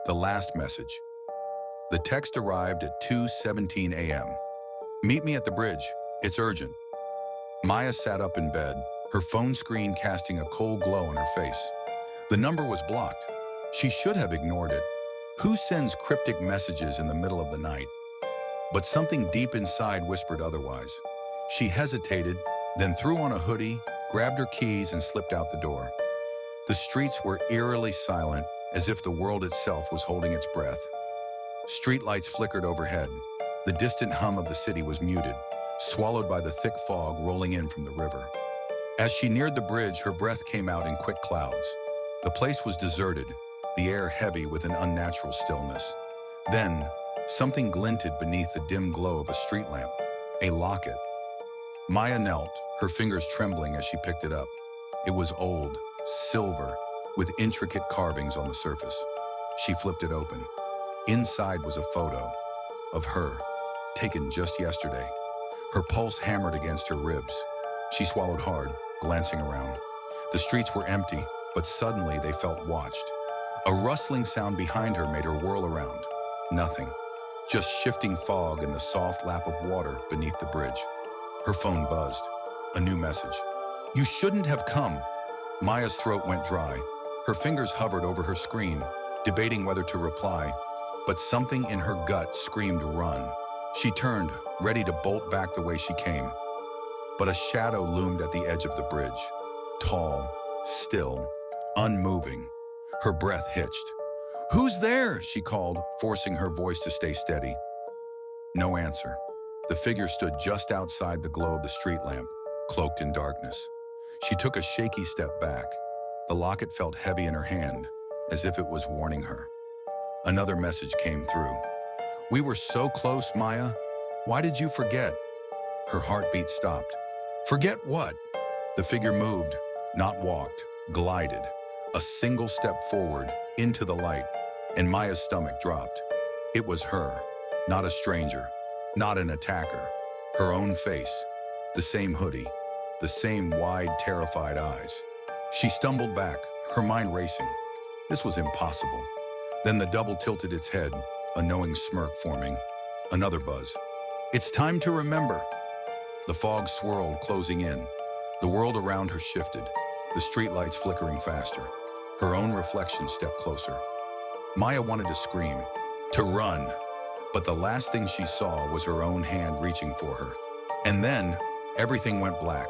The last message. The text arrived at 2:17 a.m. Meet me at the bridge. It's urgent. Maya sat up in bed, her phone screen casting a cold glow on her face. The number was blocked. She should have ignored it. Who sends cryptic messages in the middle of the night? But something deep inside whispered otherwise. She hesitated, then threw on a hoodie, grabbed her keys, and slipped out the door. The streets were eerily silent, as if the world itself was holding its breath. Streetlights flickered overhead. The distant hum of the city was muted, swallowed by the thick fog rolling in from the river. As she neared the bridge, her breath came out in quick clouds. The place was deserted, the air heavy with an unnatural stillness. Then, something glinted beneath the dim glow of a street lamp. A locket. Maya knelt, her fingers trembling as she picked it up. It was old, silver, with intricate carvings on the surface. She flipped it open. Inside was a photo of her, taken just yesterday. Her pulse hammered against her ribs. She swallowed hard, glancing around. The streets were empty, but suddenly they felt watched. A rustling sound behind her made her whirl around. Nothing. Just shifting fog and the soft lap of water beneath the bridge. Her phone buzzed. A new message. You shouldn't have come. Maya's throat went dry. Her fingers hovered over her screen, debating whether to reply, but something in her gut screamed run. She turned, ready to bolt back the way she came. But a shadow loomed at the edge of the bridge. Tall, still, unmoving. Her breath hitched. Who's there? She called, forcing her voice to stay steady. No answer. The figure stood just outside the glow of the street lamp, cloaked in darkness. She took a shaky step back. The locket felt heavy in her hand, as if it was warning her. Another message came through. We were so close, Maya. Why did you forget? Her heartbeat stopped. Forget what? The figure moved, not walked, glided. A single step forward, into the light, and Maya's stomach dropped. It was her, not a stranger, not an attacker. Her own face, the same hoodie, the same wide, terrified eyes. She stumbled back, her mind racing. This was impossible. Then the double tilted its head, a knowing smirk forming. Another buzz. It's time to remember. The fog swirled, closing in. The world around her shifted, the streetlights flickering faster. Her own reflection stepped closer. Maya wanted to scream, to run, but the last thing she saw was her own hand reaching for her. And then, everything went black.